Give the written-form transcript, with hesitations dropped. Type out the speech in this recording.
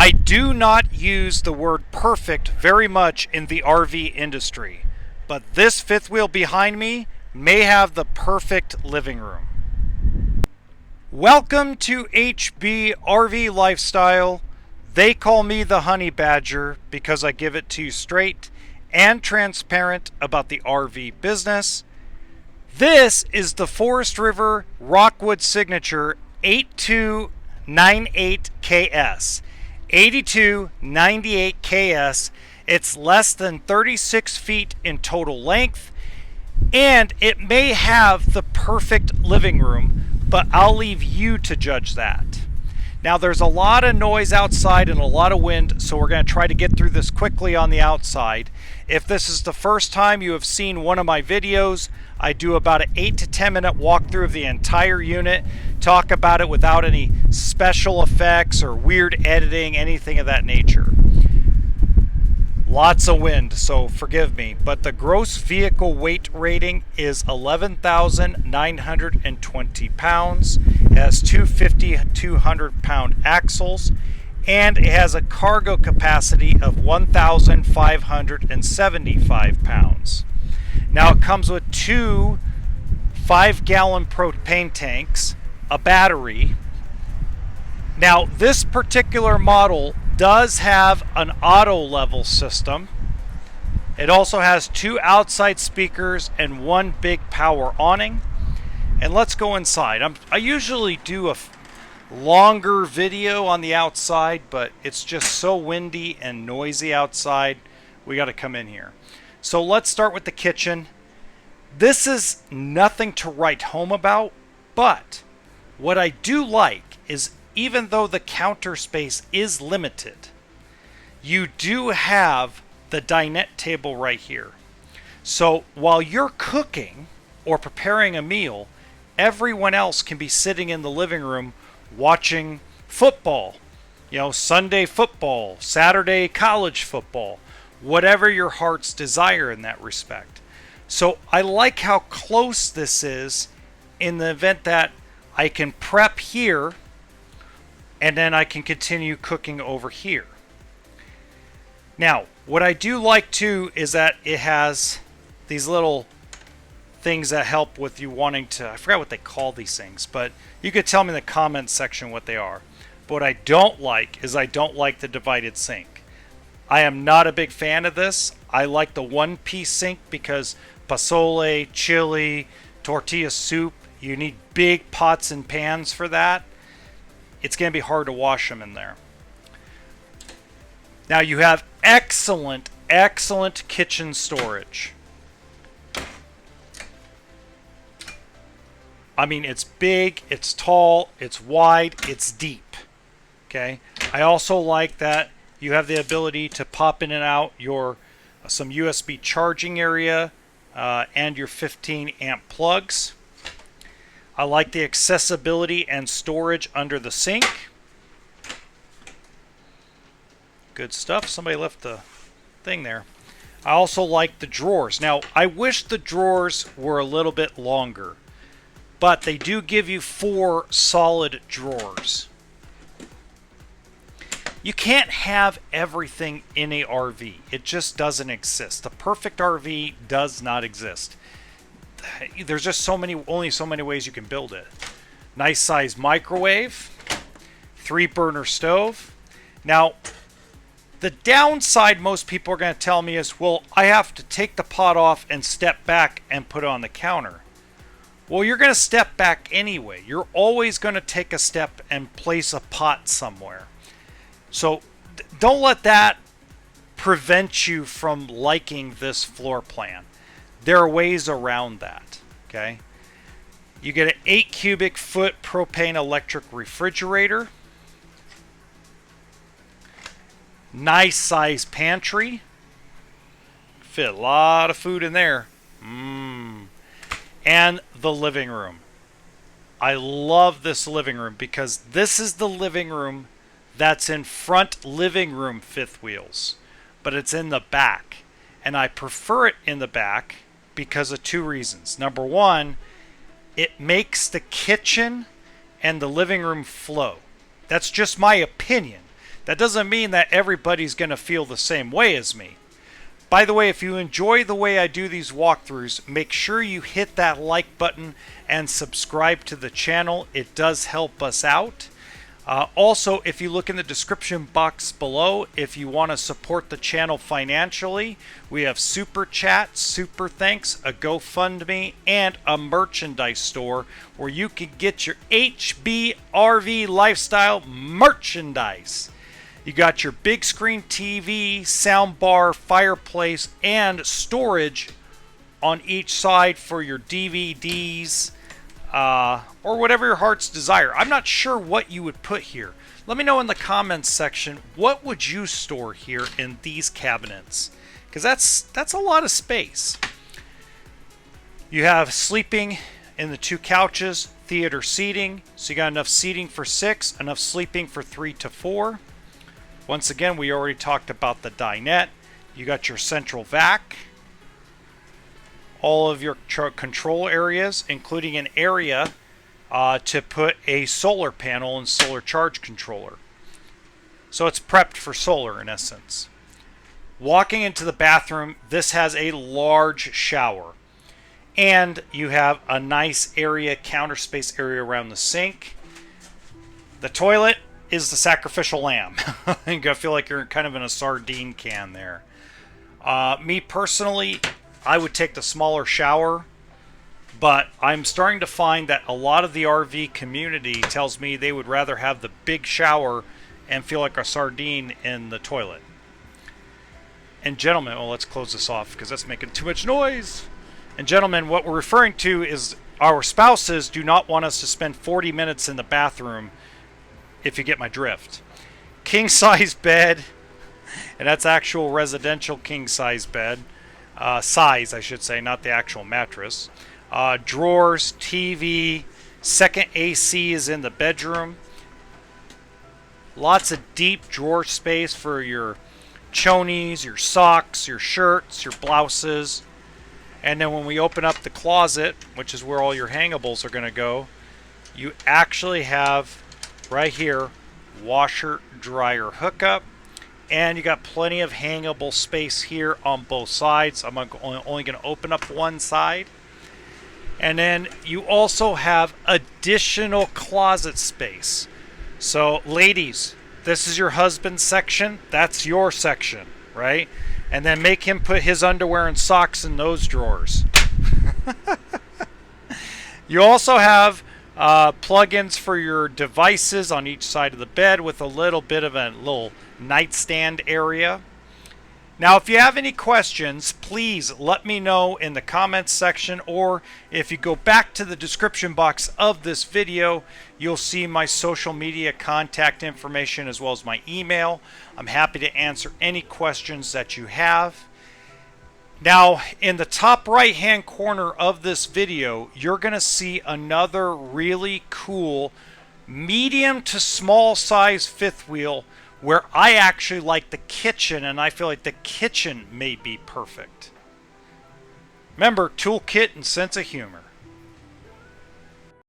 I do not use the word perfect very much in the RV industry, but this fifth wheel behind me may have the perfect living room. Welcome to HBRV Lifestyle. They call me the Honey Badger because I give it to you straight and transparent about the RV business. This is the Forest River Rockwood Signature 8298KS. 8298KS. It's less than 36 feet in total length, and it may have the perfect living room, but I'll leave you to judge that. Now, there's a lot of noise outside and a lot of wind, so we're going to try to get through this quickly on the outside. If this is the first time you have seen one of my videos, I do about an 8 to 10 minute walkthrough of the entire unit, talk about it without any special effects or weird editing, anything of that nature. Lots of wind, so forgive me, but the gross vehicle weight rating is 11,920 pounds. It has two 200-pound axles, and it has a cargo capacity of 1,575 pounds. Now it comes with two 5-gallon propane tanks, a battery. Now this particular model does have an auto level system. It also has two outside speakers and one big power awning. And let's go inside. I usually do a longer video on the outside, but it's just so windy and noisy outside, we got to come in here. So let's start with the kitchen. This is nothing to write home about, but what I do like is, even though the counter space is limited, you do have the dinette table right here. So while you're cooking or preparing a meal, everyone else can be sitting in the living room watching football. You know, Sunday football, Saturday college football, whatever your heart's desire in that respect. So I like how close this is in the event that I can prep here and then I can continue cooking over here. Now, what I do like too is that it has these little things that help with you wanting to, I forgot what they call these things, but you could tell me in the comments section what they are. But what I don't like is I don't like the divided sink. I am not a big fan of this. I like the one-piece sink because pozole, chili, tortilla soup, you need big pots and pans for that. It's going to be hard to wash them in there. Now you have excellent kitchen storage. I mean, it's big, it's tall, it's wide, it's deep. Okay. I also like that you have the ability to pop in and out your some USB charging area and your 15 amp plugs. I like the accessibility and storage under the sink. Good stuff. Somebody left the thing there. I also like the drawers. Now, I wish the drawers were a little bit longer, but they do give you 4 solid drawers. You can't have everything in a RV. It just doesn't exist. The perfect RV does not exist. There's just only so many ways you can build it. Nice size microwave, 3-burner stove. Now, the downside most people are going to tell me is, well, I have to take the pot off and step back and put it on the counter. Well, you're going to step back anyway. You're always going to take a step and place a pot somewhere. So don't let that prevent you from liking this floor plan. There are ways around that, okay? You get an 8 cubic foot propane electric refrigerator. Nice size pantry. Fit a lot of food in there. And the living room. I love this living room because this is the living room that's in front living room fifth wheels, but it's in the back. And I prefer it in the back because of 2 reasons. Number one, it makes the kitchen and the living room flow. That's just my opinion. That doesn't mean that everybody's going to feel the same way as me. By the way, if you enjoy the way I do these walkthroughs, make sure you hit that like button and subscribe to the channel. It does help us out. Also, if you look in the description box below, if you want to support the channel financially, we have Super Chat, Super Thanks, a GoFundMe, and a merchandise store where you can get your HBRV lifestyle merchandise. You got your big screen TV, soundbar, fireplace, and storage on each side for your DVDs, or whatever your heart's desire. I'm not sure what you would put here. Let me know in the comments section, what would you store here in these cabinets? Because that's a lot of space. You have sleeping in the 2 couches, theater seating. So you got enough seating for 6, enough sleeping for 3 to 4. Once again, we already talked about the dinette. You got your central vac. All of your control areas, including an area to put a solar panel and solar charge controller. So it's prepped for solar in essence. Walking into the bathroom, this has a large shower. And you have a nice area, counter space area around the sink. The toilet is the sacrificial lamb. I feel like you're kind of in a sardine can there. Me personally, I would take the smaller shower, but I'm starting to find that a lot of the RV community tells me they would rather have the big shower and feel like a sardine in the toilet. And gentlemen, well, let's close this off because that's making too much noise. And gentlemen, what we're referring to is our spouses do not want us to spend 40 minutes in the bathroom, if you get my drift. King size bed, and that's actual residential king size bed. Size, I should say, not the actual mattress. Drawers, TV, second AC is in the bedroom. Lots of deep drawer space for your chonies, your socks, your shirts, your blouses. And then when we open up the closet, which is where all your hangables are going to go, you actually have right here washer dryer hookup, and you got plenty of hangable space here on both sides. I'm only going to open up one side. And then you also have additional closet space. So ladies, this is your husband's section, that's your section, right? And then make him put his underwear and socks in those drawers. You also have plug-ins for your devices on each side of the bed with a little bit of a little nightstand area. Now, if you have any questions, please let me know in the comments section, or if you go back to the description box of this video, you'll see my social media contact information as well as my email. I'm happy to answer any questions that you have. Now, in the top right hand corner of this video, you're going to see another really cool medium to small size fifth wheel where I actually like the kitchen, and I feel like the kitchen may be perfect. Remember, toolkit and sense of humor.